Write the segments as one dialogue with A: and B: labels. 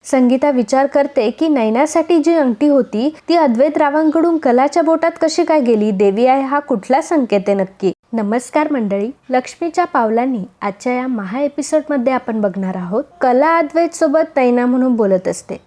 A: संगीता विचार करते की नैनासाठी जी अंगठी होती ती अद्वैत रावांकडून कलाच्या बोटात कशी काय गेली. देवी आहे हा कुठला संकेत आहे नक्की. नमस्कार मंडळी, लक्ष्मीच्या पावलांनी आजच्या या महा एपिसोडमध्ये आपण बघणार आहोत. कला अद्वैत सोबत नैना म्हणून बोलत असते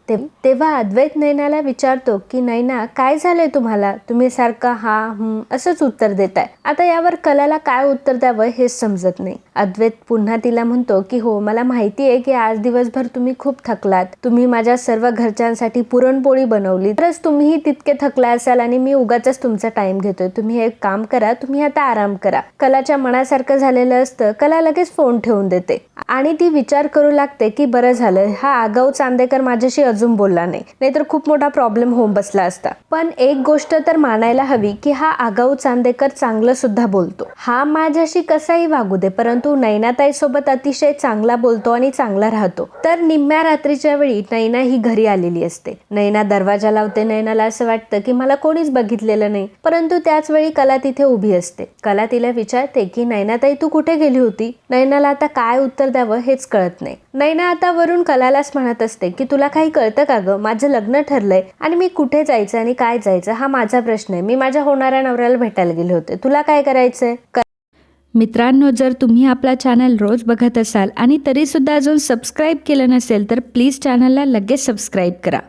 A: तेव्हा अद्वैत नैनाला विचारतो की नैना काय झालंय तुम्हाला, तुम्ही सारखं हा असंच उत्तर देताय. आता यावर कलाला काय उत्तर द्यावं हेच समजत नाही. अद्वैत पुन्हा तिला म्हणतो की हो, मला माहिती आहे की आज दिवसभर तुम्ही खूप थकलात, तुम्ही माझ्या सर्व घरच्यांसाठी पुरणपोळी बनवली, तरच तुम्हीही तितके थकला असाल आणि मी उगाचच तुमचा टाइम घेतोय. तुम्ही एक काम करा, तुम्ही आता आराम करा. कलाच्या मनासारखं झालेलं असतं. कला लगेच फोन ठेवून देते आणि ती विचार करू लागते की बरं झालं हा आगाऊ चांदेकर माझ्याशी अजून बोलला नाही, नाहीतर खूप मोठा प्रॉब्लेम होऊन बसला असता. पण एक गोष्ट तर मानायला हवी की हा आगाऊ चांदेकर चांगलं सुद्धा बोलतो. हा माझ्याशी कसाही वागू दे, परंतु नैनाताई सोबत अतिशय चांगला बोलतो आणि चांगला राहतो. तर निम्म्या रात्रीच्या वेळी नैना ही घरी आलेली असते. नैना दरवाजा लावते. नैनाला असं वाटतं की मला कोणीच बघितलेलं नाही, परंतु त्याच वेळी कला तिथे उभी असते. कला तिला विचारते की नैनाताई तू कुठे गेली होती. नैनाला आता काय उत्तर द्यावं हेच कळत नाही. नैना आता वरून कलालाच म्हणत असते की तुला काही कळतं का ग, माझं लग्न ठरलंय आणि मी कुठे जायचं आणि काय जायचं हा माझा प्रश्न आहे. मी माझ्या होणाऱ्या नवऱ्याला भेटायला गेले होते, तुला काय करायचंय.
B: मित्रांनो, जर तुम्ही आपला चॅनल रोज बघत असाल आणि तरीसुद्धा अजून सबस्क्राईब केलं नसेल तर प्लीज चॅनलला लगेच सबस्क्राईब करा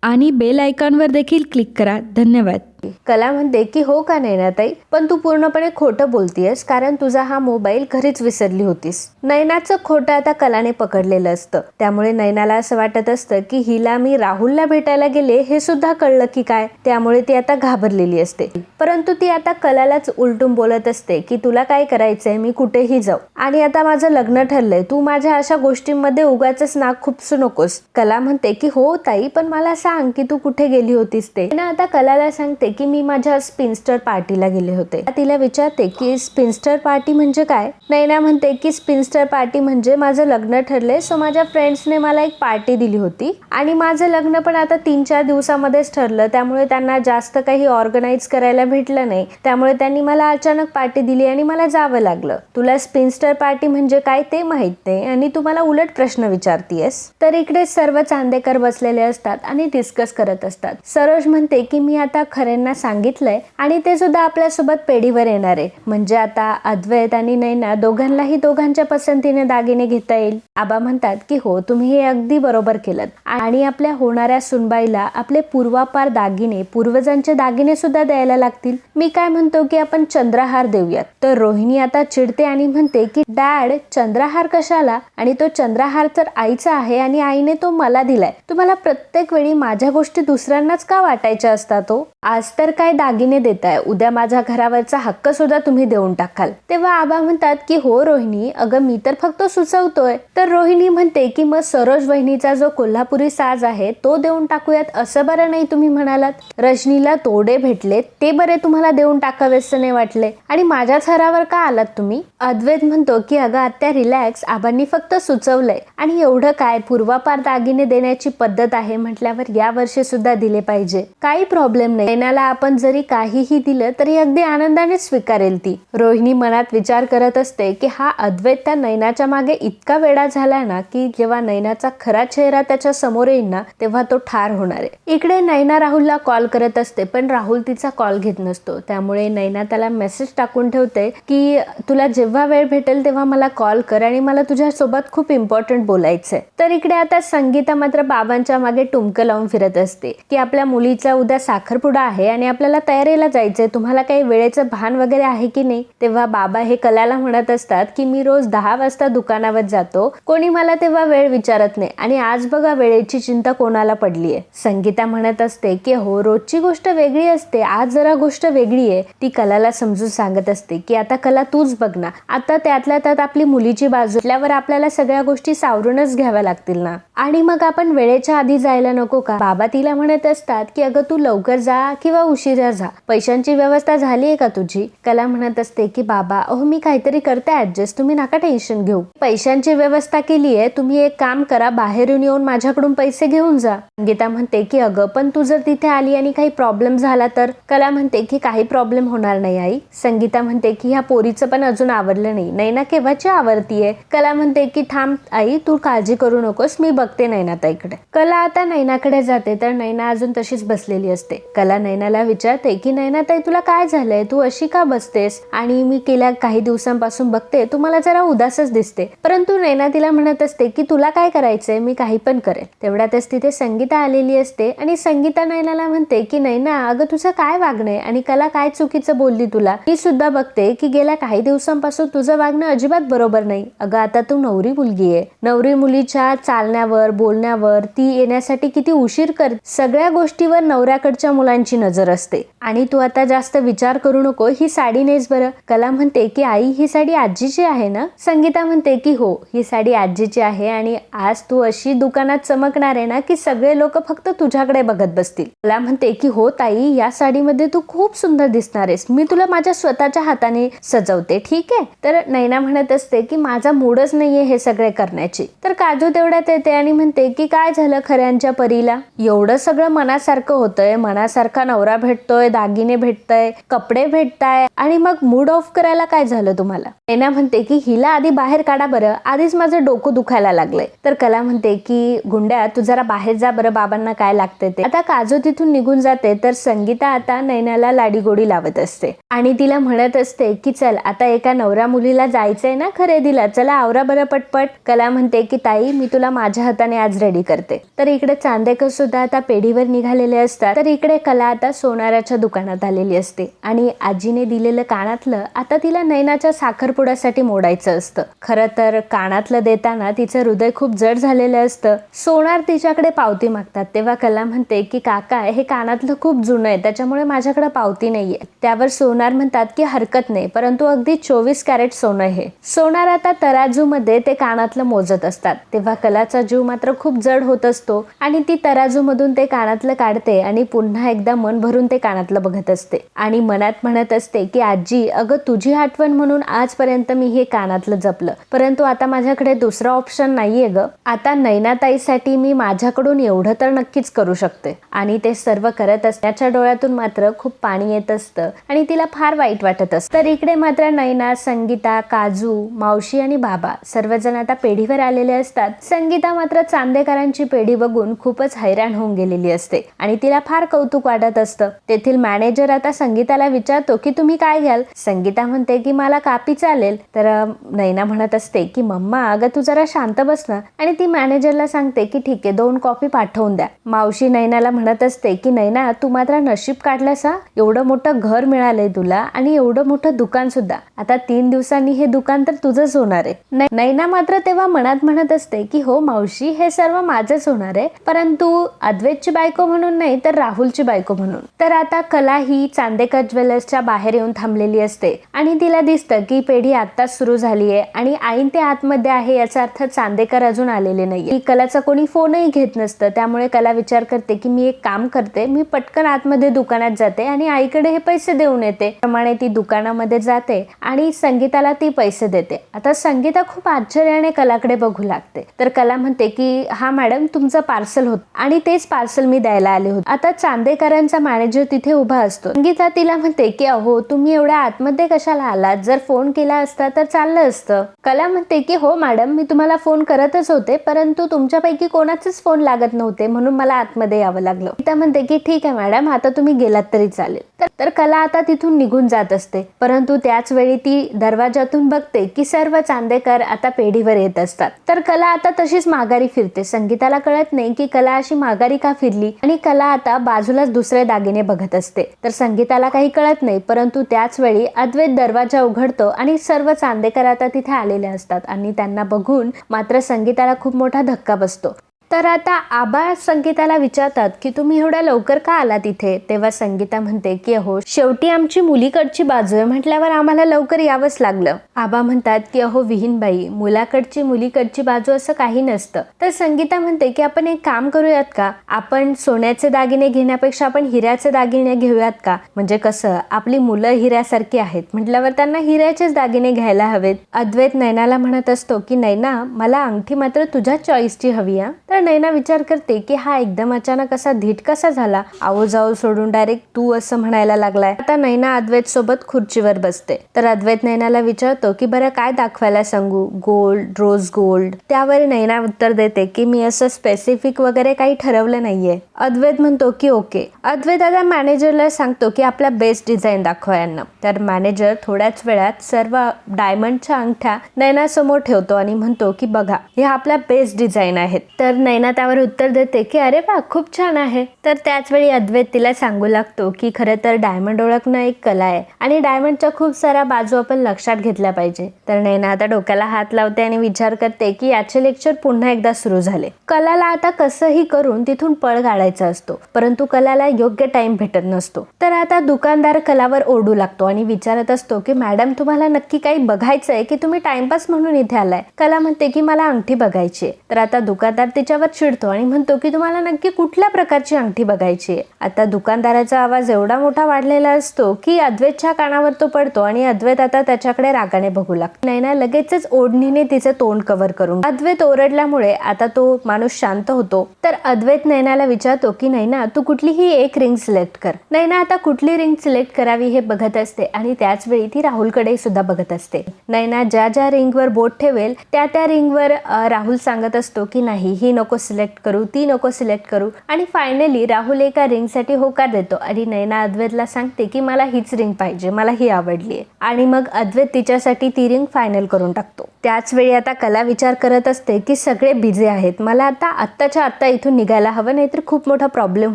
B: आणि बेल आयकॉनवर देखील क्लिक करा. धन्यवाद.
A: कला म्हणते की हो का नैनाताई, पण तू पूर्णपणे खोटं बोलतीयस, कारण तुझा हा मोबाईल घरीच विसरली होतीस. नैनाचं खोटं आता कलाने पकडलेलं असतं. त्यामुळे नैनाला असं वाटत असतं की हिला मी राहुलला भेटायला गेले हे सुद्धा कळलं की काय. त्यामुळे ती आता घाबरलेली असते. परंतु ती आता कलालाच उलटून बोलत असते की तुला काय करायचंय, मी कुठेही जाऊ आणि आता माझं लग्न ठरलंय, तू माझ्या अशा गोष्टींमध्ये उगाचच नाक खुपसू नकोस. कला म्हणते की हो ताई, पण मला सांग की तू कुठे गेली होतीस ते. आता कलाला सांगते की मी माझ्या स्पिन्स्टर पार्टीला गेले होते. तिला विचारते की स्पिन्स्टर पार्टी म्हणजे काय. नैना म्हणते की स्पिन्स्टर पार्टी म्हणजे माझं लग्न ठरलंय, सो माझ्या फ्रेंड्सने मला एक पार्टी दिली होती आणि माझं लग्न पण आता 3-4 दिवसामध्येच ठरलं. त्यामुळे त्यांना जास्त काही ऑर्गनाईज करायला भेटलं नाही. त्यामुळे त्यांनी मला अचानक पार्टी दिली आणि मला जावं लागलं. तुला स्पिन्स्टर पार्टी म्हणजे काय ते माहित नाही आणि तू मला उलट प्रश्न विचारतीयस. तर इकडे सर्व चांदेकर बसलेले असतात आणि डिस्कस करत असतात. सरोज म्हणते की मी आता खऱ्यांना सांगितलंय आणि ते सुद्धा आपल्यासोबत पेढीवर येणार आहे. म्हणजे आता अद्वैत आणि नैना दोघांनाही दोघांच्या पसंतीने दागिने घेता येईल. आबा म्हणतात की हो, तुम्ही हे अगदी बरोबर केलं आणि आपल्या होणाऱ्या सुनबाईला आपले पूर्वापार दागिने, पूर्वजांचे दागिने सुद्धा द्यायला लागतील. मी काय म्हणतो की आपण चंद्रहार देऊयात. तर रोहिणी आता चिडते आणि म्हणते की डॅड, चंद्रहार कशाला, आणि तो चंद्रहार तर आईचा आहे आणि आईने तो मला दिलाय. तुम्हाला प्रत्येक वेळी माझ्या गोष्टी दुसऱ्यांनाच का वाटायच्या असतात. तो आज तर काय दागिने देताय, उद्या माझ्या घरावरचा हक्क सुद्धा तुम्ही देऊन टाकाल. तेव्हा आबा म्हणतात की हो रोहिणी, अगं मी तर फक्त सुचवतोय. तर रोहिणी म्हणते की मग सरोज वहिनीचा जो कोल्हापुरी साज आहे तो देऊन टाकूयात, असं बरं नाही तुम्ही म्हणालात. रजनीला तोडे भेटले ते बरे तुम्हाला देऊन टाकावेसे नाही वाटले आणि माझ्याच थरावर का आलात तुम्ही. अद्वैत म्हणतो की अगं आत्या रिलॅक्स, आबांनी फक्त सुचवलंय आणि एवढं काय, पूर्वापार दागिने देण्याची पद्धत आहे म्हटल्यावर या वर्षी सुद्धा दिले पाहिजे, काही प्रॉब्लेम नाही. नैनाला आपण जरी काहीही दिलं तरी अगदी आनंदाने स्वीकारेल ती. रोहिणी मनात विचार करत असते की हा अद्वैत त्या नैनाच्या मागे इतका वेडा झालाय ना की जेव्हा नैनाचा खरा चेहरा त्याच्या समोर येईल ना तेव्हा तो ठार होणार आहे. इकडे नैना राहुलला कॉल करत असते पण राहुल तिचा कॉल घेत नसतो. त्यामुळे नैना त्याला मेसेज टाकून ठेवते की तुला जेव्हा वेळ भेटेल तेव्हा मला कॉल कर आणि मला तुझ्यासोबत खूप इम्पॉर्टंट बोलायचंय. तर इकडे आता संगीता मात्र बाबांच्या मागे टुमकं लावून फिरत असते की आपल्या मुलीचा उद्या साखरपुडा आहे आणि आपल्याला तयारीला जायचंय, तुम्हाला काही वेळेचं भान वगैरे आहे की नाही. तेव्हा बाबा हे कलाला म्हणत असतात की मी रोज 10 वाजता दुकानावर जातो, कोणी मला तेव्हा वेळ विचारत नाही आणि आज बघा वेळेची चिंता कोणाला पडलीये. संगीता म्हणत असते की हो, रोजची गोष्ट वेगळी असते, आज जरा गोष्ट वेगळी आहे. ती कलाला समजून सांगत असते की आता कला तूच बघ ना, आता त्यातल्या त्यात आपली मुलीची बाजू असल्यावर आपल्याला सगळ्या गोष्टी सावरूनच घ्याव्या लागतील ना, आणि मग आपण वेळेच्या आधी जायला नको का. बाबा तिला म्हणत असतात की अगं तू लवकर जा किंवा किंवा उशिरा जा, पैशांची व्यवस्था झाली आहे का तुझी? कला म्हणत असते की बाबा अहो मी काहीतरी करते ऍडजस्ट, तुम्ही नका टेन्शन घेऊ. पैशांची व्यवस्था केली आहे, तुम्ही एक काम करा, बाहेरून येऊन माझ्याकडून पैसे घेऊन जा. संगीता म्हणते की अगं पण तू जर तिथे आली आणि काही प्रॉब्लेम झाला तर? कला म्हणते की काही प्रॉब्लेम होणार नाही आई. संगीता म्हणते की ह्या पोरीचं पण अजून आवरलं नाही, नैना केव्हाची आवरतीये. कला म्हणते की थांब आई, तू काळजी करू नकोस, मी बघते नैनाताईकडे. कला आता नैनाकडे जाते तर नैना अजून तशीच बसलेली असते. कला नैनाला विचारते की नैनाताई तुला काय झालंय, तू अशी का बसतेस? आणि मी गेल्या काही दिवसांपासून बघते तू मला जरा उदासच दिसते. परंतु नैना तिला म्हणत असते की तुला काय करायचंय, मी काही पण करेन. तेवढ्यातच तिथे संगीता आलेली असते आणि संगीता नैनाला म्हणते की नैना अगं तुझं काय वागणं आहे आणि कला काय चुकीचं बोलली तुला? मी सुद्धा बघते की गेल्या काही दिवसांपासून तुझं वागणं अजिबात बरोबर नाही. अगं आता तू नवरी मुलगी आहे, नवरी मुलीच्या चालण्यावर बोलण्यावर ती येण्यासाठी किती उशीर कर, सगळ्या गोष्टीवर नवऱ्याकडच्या मुलांची नजर असते आणि तू आता जास्त विचार करू नको, ही साडी नेस बरं. कला म्हणते की आई ही साडी आजीची आहे ना? संगीता म्हणते की हो ही साडी आजीची आहे आणि आज तू अशी दुकानात चमकणार आहे ना की सगळे लोक फक्त तुझ्याकडे बघत बसतील. कला म्हणते की हो ताई, या साडीमध्ये तू खूप सुंदर दिसणार आहेस, मी तुला माझ्या स्वतःच्या हाताने सजवते, ठीक आहे? तर नैना म्हणत असते की माझा मूडच नाहीये हे सगळे करण्याची. तर काजू तेवढ्यात येते आणि म्हणते की काय झालं खऱ्यांच्या परीला, एवढं सगळं मनासारखं होतंय, मनासारखा नवरा भेटतोय, दागिने भेटतय, कपडे भेटताय आणि मग मूड ऑफ करायला काय झालं तुम्हाला? नैना म्हणते की हिला आधी बाहेर काढा बरं, आधीच माझं डोकं दुखायला लागलंय. तर कला म्हणते की गुंड्या तू जरा बाहेर जा बरं, बाबांना काय लागतंय ते. आता काजू तिथून निघून जाते तर संगीता आता नैनाला लाडीगोडी लावत असते आणि तिला म्हणत असते की चल आता एका नवऱ्या मुलीला जायचंय ना खरेदीला, चला आवरा बरं पटपट. कला म्हणते की ताई मी तुला माझ्या हाताने आज रेडी करते. तर इकडे चांदेकर सुद्धा आता पेढीवर निघालेले असतात. तर इकडे कला आता सोनाराच्या दुकानात आलेली असते आणि आजीने दिलेलं कानातलं आता तिला नैनाच्या साखरपुड्यासाठी मोडायचं असतं. खरं तर कानातलं देताना तिचं हृदय खूप जड झालेलं असतं. सोनार तिच्याकडे पावती मागतात तेव्हा कला म्हणते की काका हे कानातलं खूप जुनं आहे, त्याच्यामुळे माझ्याकडे पावती नाहीये. त्यावर सोनार म्हणतात की हरकत नाही, परंतु अगदी 24 कॅरेट सोनं हे. सोनार आता तराजू मध्ये ते कानातलं मोजत असतात तेव्हा कलाचा जीव मात्र खूप जड होत असतो आणि ती तराजू मधून ते कानातलं काढते आणि पुन्हा एकदा मन भरून ते कानातलं बघत असते आणि मनात म्हणत असते की आजी अगं तुझी आठवण म्हणून आजपर्यंत मी हे कानातलं जपलं, परंतु आता माझ्याकडे दुसरा ऑप्शन नाहीये ग. आता नैनाताईसाठी मी माझ्याकडून एवढं तर नक्कीच करू शकते. आणि ते सर्व करत असण्याच्या डोळ्यातून मात्र खूप पाणी येत असतं आणि तिला फार वाईट वाटत असतं. तर इकडे मात्र नैना, संगीता, काजू, मावशी आणि बाबा सर्वजण आता पेढीवर आलेले असतात. संगीता मात्र चांदेकरांची पेढी बघून खूपच हैराण होऊन गेलेली असते आणि तिला फार कौतुक वाटत असतं. तेथील मॅनेजर आता संगीताला विचारतो की तुम्ही काय घ्याल? संगीता म्हणते की मला कापी चालेल. तर नैना म्हणत असते की मम्मा अगं तू जरा शांत बस ना, आणि ती मॅनेजरला सांगते की ठीक आहे 2 कॉफी पाठवून द्या. मावशी नैनाला म्हणत असते की नैना तू मात्र नशीब काढलंस हा, एवढं मोठं घर मिळालंय तुला आणि एवढं मोठं दुकान सुद्धा. आता 3 दिवसांनी हे दुकान तर तुझंच होणार आहे. नैना मात्र तेव्हा मनात म्हणत असते की हो मावशी हे सर्व माझंच होणार आहे, परंतु अद्वैतची बायको म्हणून नाही तर राहुलची बायको म्हणून. तर आता कला ही चांदेकर ज्वेलर्सच्या बाहेर येऊन थांबलेली असते आणि तिला दिसतं की पेढी आत्ताच सुरू झाली आहे आणि आईन ते आतमध्ये आहे, याचा अर्थ चांदेकर अजून आलेले नाहीये. कलाचा कोणी फोनही घेत नसतं, त्यामुळे कला विचार करते की मी एक काम करते, मी पटकन आतमध्ये दुकानात जाते आणि आईकडे हे पैसे देऊन येते. प्रमाणे ती दुकानामध्ये जाते आणि संगीताला ती पैसे देते. आता संगीता खूप आश्चर्याने कलाकडे बघू लागते. तर कला म्हणते की हा मॅडम तुमचं पार्सल होत आणि तेच पार्सल मी द्यायला आले होते. आता चांदेकरांचा मॅनेजर तिथे उभा असतो. संगीता तिला म्हणते की अहो तुम्ही एवढ्या आतमध्ये कशाला आलात, जर फोन केला असता तर चाललं असतं. कला म्हणते की हो मॅडम मी तुम्हाला फोन करतच होते, परंतु तुमच्यापैकी कोणाचेच फोन लागत नव्हते म्हणून मला आतमध्ये यावं लागलं. त्या म्हणते की ठीक आहे मॅडम आता तुम्ही गेलात तरी चालेल. तर कला आता तिथून निघून जात असते, परंतु त्याच वेळी ती दरवाजातून बघते की सर्व चांदेकर आता पेढीवर येत असतात. तर कला आता तशीच माघारी फिरते. संगीताला कळत नाही की कला अशी माघारी का फिरली आणि कला आता बाजूलाच दुसरे दागिने बघत असते. तर संगीताला काही कळत नाही, परंतु त्याच वेळी अद्वैत दरवाजा उघडतो आणि सर्व चांदेकर आता तिथे आलेले असतात आणि त्यांना बघून मात्र संगीताला खूप मोठा धक्का बसतो. तर आता आबा संगीताला विचारतात की तुम्ही एवढ्या लवकर का आलात इथे. तेव्हा संगीता म्हणते की अहो शेवटी आमची मुलीकडची बाजू आहे म्हटल्यावर आम्हाला लवकर यावंच लागलं. आबा म्हणतात की अहो विहीनबाई, मुलाकडची मुलीकडची बाजू असं काही नसतं. तर संगीता म्हणते की आपण एक काम करूयात का, आपण सोन्याचे दागिने घेण्यापेक्षा आपण हिऱ्याचे दागिने घेऊयात का, म्हणजे कसं आपली मुलं हिऱ्यासारखी आहेत म्हटल्यावर त्यांना हिऱ्याचेच दागिने घ्यायला हवेत. अद्वैत नैनाला म्हणत असतो की नैना मला अंगठी मात्र तुझ्या चॉईसची हवी आहे. तर नैना विचार करते की हा एकदम अचानक असा धीट कसा झाला, आहो जाऊ सोडून डायरेक्ट तू असं म्हणायला लागलाय. आता नैना अद्वैत सोबत खुर्चीवर बसते. तर अद्वैत नैनाला विचारतो की बरं काय दाखवायला सांगू, गोल्ड, रोज गोल्ड. त्यावर नैना उत्तर देते की मी असं स्पेसिफिक वगैरे काही ठरवलं नाहीये. अद्वैत म्हणतो की ओके. अद्वैत आता मॅनेजरला सांगतो की आपला बेस्ट डिझाईन दाखवा यांना. तर मॅनेजर थोड्याच वेळात सर्व डायमंडच्या अंगठ्या नैना समोर ठेवतो आणि म्हणतो की बघा हे आपल्या बेस्ट डिझाईन आहेत. तर नैना त्यावर उत्तर देते की अरे वा खूप छान आहे. तर त्याच वेळी अद्वैत तिला सांगू लागतो की खरं तर डायमंड ओळखणं एक कला आहे आणि डायमंडच्या खूप साऱ्या बाजू आपण लक्षात घेतल्या पाहिजे. तर नैना आता डोक्याला हात लावते आणि विचार करते की याचे लेक्चर पुन्हा एकदा सुरू झाले. कलाला आता कसंही करून तिथून पळ काढायचा असतो, परंतु कलाला योग्य टाइम भेटत नसतो. तर आता दुकानदार कलावर ओरडू लागतो आणि विचारत असतो की मॅडम तुम्हाला नक्की काही बघायचंय की तुम्ही टाइमपास म्हणून इथे आलाय. कला म्हणते की मला अंगठी बघायची आहे. तर आता दुकानदार तिच्यावर चिडतो आणि म्हणतो की तुम्हाला नक्की कुठल्या प्रकारची अंगठी बघायची आहे. आता दुकानदाराचा आवाज एवढा मोठा वाढलेला असतो की अद्वैतच्या कानावर तो पडतो आणि अद्वैत आता त्याच्याकडे रागाने बघू लागतो. नैना लगेचच ओढणीने तिचं तोंड कव्हर करून अद्वैत ओरडल्यामुळे आता तो माणूस शांत होतो. तर अद्वैत नैनाला विचारतो की नैना तू कुठलीही एक रिंग सिलेक्ट कर. नैना आता कुठली रिंग सिलेक्ट करावी हे बघत असते आणि त्याच वेळी ती राहुलकडे सुद्धा बघत असते. नैना ज्या ज्या रिंगवर बोट ठेवेल त्या रिंगवर राहुल सांगत असतो की नाही ही नको सिलेक्ट करू, ती नको सिलेक्ट करू आणि फायनली राहुल एका रिंगसाठी होकार देतो आणि नैना अद्वैतला सांगते की मला हीच रिंग पाहिजे, मला ही आवडली आणि मग अद्वैत तिच्यासाठी ती रिंग फायनल करून टाकतो. त्याच वेळी आता कला विचार करत असते की सगळे बिझी आहेत, मला आत्ताच्या आत्ता इथून निघायला हवं नाहीतर खूप मोठा प्रॉब्लेम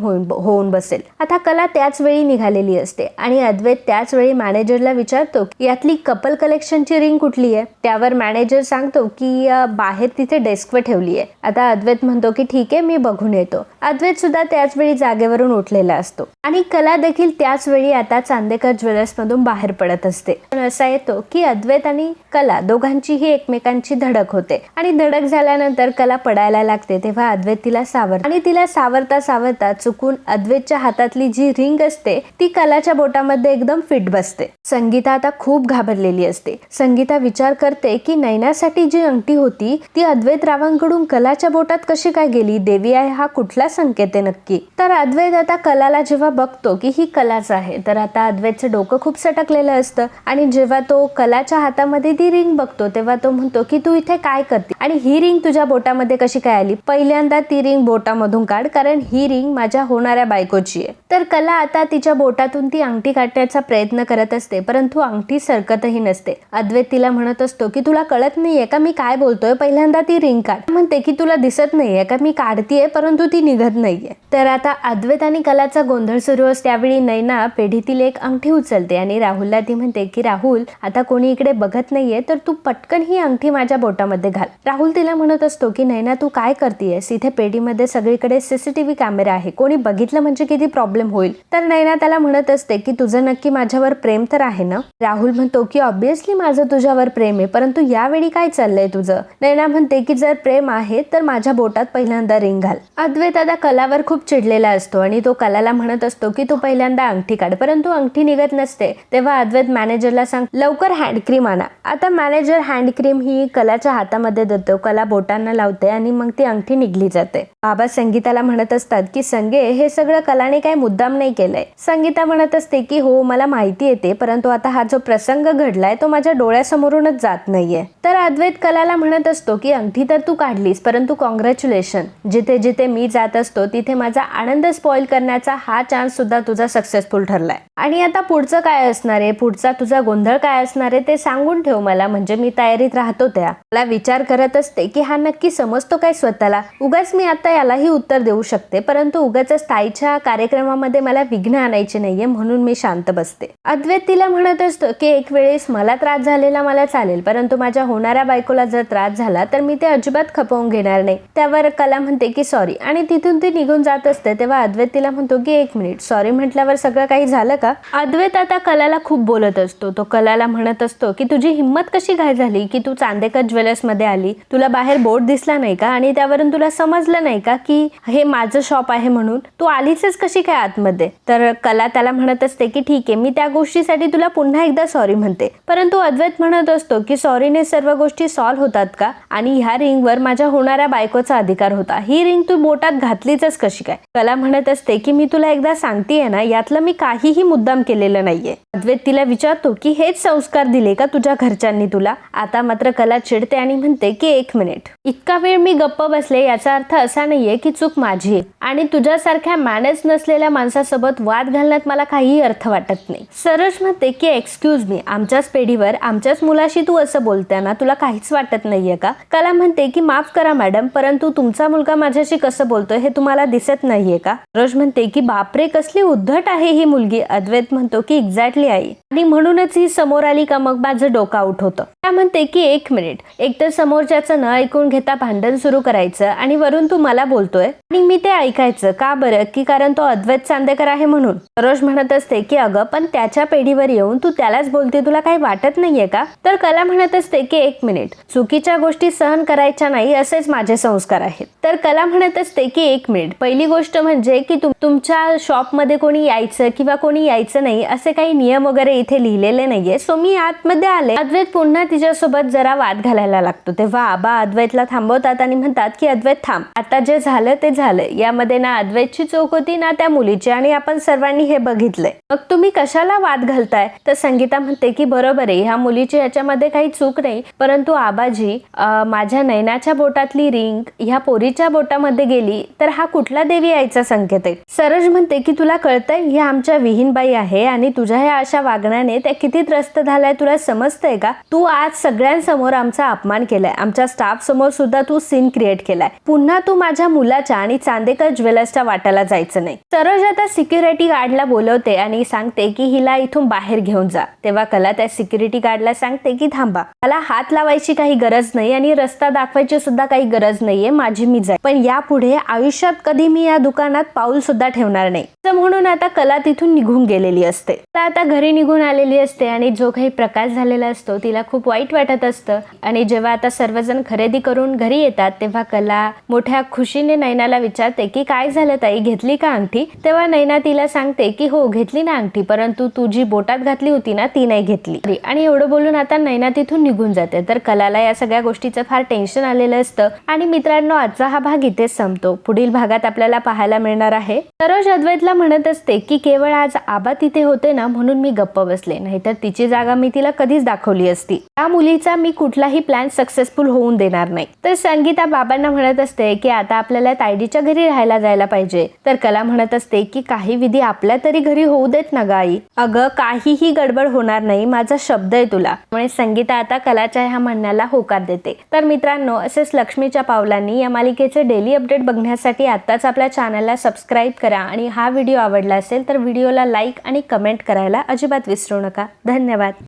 A: होऊन बसेल. आता कला त्याच वेळी निघालेली असते आणि अद्वैत त्याच वेळी मॅनेजरला विचारतो की यातली कपल कलेक्शनची रिंग कुठली आहे. त्यावर मॅनेजर सांगतो की बाहेर तिथे डेस्कवर ठेवली आहे. आता अद्वैत म्हणतो की ठीक आहे मी बघून येतो. अद्वैत सुद्धा त्याच वेळी जागेवरून उठलेला असतो आणि कला देखील त्याच वेळी आता चांदेकर ज्वेलर्स मधून बाहेर पडत असते. पण असा येतो की अद्वैत आणि कला दोघांचीही एकमेकांची धडक होते आणि धडक झाल्यानंतर कला पडायला लागते. तेव्हा अद्वैत तिला सावरतो आणि तिला सावरता सावरता चुकून अद्वैतच्या हातातली जी रिंग असते ती कलाच्या बोटामध्ये एकदम फिट बसते. संगीता आता खूप घाबरलेली असते. संगीता विचार करते की नैनासाठी जी अंगठी होती ती अद्वैत रावांकडून कलाच्या बोटात कशी काय गेली, देवी आहे हा कुठला संकेत आहे नक्की. तर अद्वैत आता कलाला जेव्हा बघतो की ही कलाच आहे तर आता अद्वैतचं डोकं खूप सटकलेलं असतं आणि जेव्हा तो कलाच्या हातामध्ये ती रिंग बघतो तेव्हा तो म्हणतो की तू इथे काय करते आणि ही रिंग तुझ्या बोटामध्ये कशी काय आली. पहिल्यांदा ती रिंग बोटामधून काढ कारण ही रिंग माझ्या होणाऱ्या बायकोची आहे. तर कला आता तिच्या बोटातून ती अंगठी काढण्याचा प्रयत्न करत असते परंतु अंगठी सरकतही नसते. अद्वैत तिला म्हणत असतो की तुला कळत नाहीये का मी काय बोलतोय, पहिल्यांदा ती रिंग काढ. म्हणते की तुला दिसत नाहीये का मी काढतीये परंतु ती निघत नाहीये. तर आता अद्वैत आणि कलाचा गोंधळ सुरू असतो. त्यावेळी नैना पेढीतील एक अंगठी उचलते आणि राहुलला ती म्हणते की राहुल आता कोणी इकडे बघत नाहीये तर तू पटकन ही अंगठी माझ्या बोटामध्ये घाल. राहुल तिला म्हणत असतो की नैना तू काय करतेयस, इथे पेढीमध्ये सगळीकडे सीसीटीव्ही कॅमेरा आहे, कोणी बघितलं म्हणजे किती प्रॉब्लेम होईल. तर नैना त्याला म्हणत असते की तुझं नक्की माझ्यावर प्रेम तर आहे ना. राहुल म्हणतो की ऑब्विसली माझं तुझ्यावर प्रेम आहे परंतु यावेळी काय चाललंय तुझं. नैना म्हणते की जर प्रेम आहे तर माझ्या बोटात पहिल्यांदा रिंग घाल. अद्वैत आता कलावर खूप चिडलेला असतो आणि तो कलाला म्हणत असतो की तू पहिल्यांदा अंगठी काढ परंतु अंगठी निघत नसते. तेव्हा अद्वैत मॅनेजरला सांग लवकर हँड क्रीम आणा. आता मॅनेजर हँड क्रीम ही कलाच्या हातामध्ये देतो, कला बोटांना लावते आणि मग ती अंगठी निघली जाते. बाबा संगीताला म्हणत असतात की संगे हे सगळं कलाने काही मुद्दाम नाही केलंय. संगीता म्हणत असते की हो मला माहिती येते परंतु आता हा जो प्रसंग घडलाय तो माझ्या डोळ्यासमोरूनच जात नाहीये. तर अद्वैत कलाला म्हणत असतो की अंगठी तर तू काढलीस परंतु कॉंग्रॅच्युलेशन, जिथे जिथे मी जात असतो तिथे माझा आनंद स्पॉइल करण्याचा हा चान्स सुद्धा तुझा सक्सेसफुल ठरलाय आणि आता पुढचं काय असणार आहे, पुढचा तुझा गोंधळ काय असणार आहे ते सांगून ठेव मला, म्हणजे मी तयारीत राहतो. त्याला विचार करत असते की हा नक्की समजतो काय स्वतःला. उगाच मी आता यालाही उत्तर देऊ शकते परंतु उगाच ताईच्या कार्यक्रमामध्ये मला विघ्न आणायचे नाहीये म्हणून मी शांत बसते. अद्वैत तिला म्हणत असतो की एक वेळेस मला त्रास झालेला मला चालेल परंतु माझ्या होणाऱ्या बायकोला जर त्रास झाला तर मी ते अजिबात खपवून घेणार नाही. त्यावर कला म्हणते की सॉरी आणि तिथून ती निघून जात असते. तेव्हा अद्वैत तिला म्हणतो की 1 मिनिट, सॉरी म्हटल्यावर सगळं काही झालं का? अद्वैत आता कलाला खूप बोलत असतो. तो कलाला म्हणत असतो की तुझी हिंमत कशी काय झाली की तू चांदेकर ज्वेलर्स मध्ये आली, तुला बाहेर बोर्ड दिसला नाही का आणि त्यावरून तुला समजलं नाही का की हे माझं शॉप आहे म्हणून, तू आलीच कशी काय आतमध्ये? तर कला त्याला म्हणत असते की ठीक आहे, मी त्या गोष्टीसाठी तुला पुन्हा एकदा सॉरी म्हणते. परंतु अद्वैत म्हणत असतो की सॉरीने सर्व गोष्टी सॉल्व्ह होतात का? आणि ह्या रिंगवर माझ्या होणाऱ्या बायकोचा अधिकार होता, ही रिंग तू बोटात घातलीच कशी काय? कला म्हणत असते की मी तुला एकदा सांगतेय ना, यातलं मी काहीही मुद्दाम केलेलं नाहीये. अद्वैत तिला विचारतो की हेच संस्कार दिले का तुझ्या घरच्यांनी तुला? आता मात्र कला चिडते आणि म्हणते की 1 मिनिट, इतका वेळ मी गप्प बसले याचा अर्थ असा नाहीये की चूक माझी आहे आणि तुझ्यासारख्या मॅनर्स नसलेल्या माणसासोबत वाद घालण्यात मला काहीही अर्थ वाटत नाही. सरोज म्हणते की एक्सक्यूज मी, आमच्याच पेढीवर आमच्याच मुलाशी तू असं बोलते ना, तुला काहीच वाटत नाहीये का? कला म्हणते की माफ करा मॅडम, परंतु तुमचा मुलगा माझ्याशी कसं बोलतोय हे तुम्हाला दिसत नाहीये का? सरोज म्हणते की बापरे, कसली उद्धट आहे ही मुलगी. अद्वैत म्हणतो की एक्झॅक्टली आई, आणि म्हणूनच ही समोर आली का मग माझं डोकं आउट होतं. त्या म्हणते की 1 मिनिट, एकतर समोरच्याचं न ऐकून घेता भांडण सुरू करायचं आणि वरून तू मला बोलतोय आणि मी ते ऐकायचं का बरं? की कारण तो अद्वैत चांदेकर आहे म्हणून? सरोज म्हणत असते की अगं पण त्याच्या पेढीवर येऊन तू त्यालाच बोलते, तुला काही वाटत नाहीये का? तर कला म्हणत असते की 1 मिनिट, चुकीच्या गोष्टी सहन करायच्या नाही असेच माझे संस्कार आहेत. तर कला म्हणत असते की 1 मिनिट, पहिली गोष्ट म्हणजे की तुमच्या शॉपमध्ये कोणी यायचं किंवा कोणी यायचं नाही असे काही नियम वगैरे इथे लिहिलेले नाहीये, सो मी आतमध्ये आले. अद्वैत पुन्हा तिच्यासोबत जरा वाद घालायला लागतो. तेव्हा आबा अद्वैतला थांबवतात आणि म्हणतात की अद्वैत थांब, आता जे झालं ते झालं. यामध्ये ना अद्वैतची चूक होती ना त्या मुलीची, आणि आपण सर्वांनी हे बघितलंय. मग तुम्ही कशाला वाद घालताय? तर संगीता म्हणते की बरोबर आहे, ह्या मुलीची ह्याच्यामध्ये काही चूक नाही, परंतु आबाजी माझ्या नयनाच्या बोटातली रिंग ह्या पोरीच्या बोटामध्ये गेली तर हा कुठला देवी यायचा संकेत आहे? सरोज म्हणते की तुला कळतंय, ही आमच्या विहीनबाई आहे आणि तुझ्या ह्या अशा वागण्याने त्या किती त्रस्त झालाय तुला समजतंय का? तू आज सगळ्यांसमोर आमचा अपमान केलाय, आमच्या स्टाफ समोर सुद्धा तू सीन क्रिएट केलाय. पुन्हा तू माझ्या मुलाच्या आणि चांदेकर ज्वेलर्सच्या वाट्याला जायचं नाही. सरोज आता सिक्युरिटी गार्डला बोलवते आणि सांगते की हिला इथून बाहेर घेऊन जा. तेव्हा कला त्या सिक्युरिटी गार्डला सांगते की थांबा, मला हात लावायची काही गरज नाही आणि रस्ता दाखवायची सुद्धा काही गरज नाहीये, माझी मी जाईल, पण यापुढे आयुष्यात कधी मी या दुकानात पाऊल सुद्धा ठेवणार नाही. म्हणून आता कला तिथून निघून गेलेली असते. तर आता घरी निघून आलेली असते आणि जो काही प्रकाश झालेला असतो तिला खूप वाईट वाटत असतं. आणि जेव्हा आता सर्वजण खरेदी करून घरी येतात तेव्हा कला मोठ्या खुशीने नैनाला विचारते की काय झालं ताई, घेतली का अंगठी? तेव्हा नैना तिला सांगते की हो घेतली ना अंगठी, परंतु तू जी बोटात घातली होती ना ती नाही घेतली. आणि एवढं बोलून आता नैना तिथून निघून जाते. तर कलाला या सगळ्या गोष्टीचं फार टेन्शन आलेलं असतं. आणि मित्रांनो, आजचा हा भाग इथेच संपतो. पुढील भागात आपल्याला पाहायला मिळणार आहे. सरोज अद्वैतला म्हणत असते की केवळ आज आबा तिथे होते ना म्हणून मी गप्प बसले, नाहीतर तिची जागा मी तिला कधीच दाखवली असती. त्या मुलीचा मी कुठलाही प्लॅन सक्सेसफुल होऊन देणार नाही. तर संगीता बाबांना म्हणत असते की आता आपल्याला तायडीच्या घरी राहायला जायला पाहिजे. तर कला म्हणत असते की काही विधी आपल्या तरी घरी होऊ देत ना गाई. अगं काहीही गडबड होणार नाही, माझा शब्द आहे तुला. त्यामुळे संगीता आता कलाच्या ह्या म्हणण्याला होकार देते. तर मित्रांनो, असेच लक्ष्मीच्या पावलांनी या मालिकेचे डेली अपडेट बघण्यासाठी आताच आपल्या चॅनलला सबस्क्राईब करा आणि हा व्हिडिओ आवडला असेल तर व्हिडिओला लाईक आणि कमेंट करायला अजिबात विसरू नका. धन्यवाद.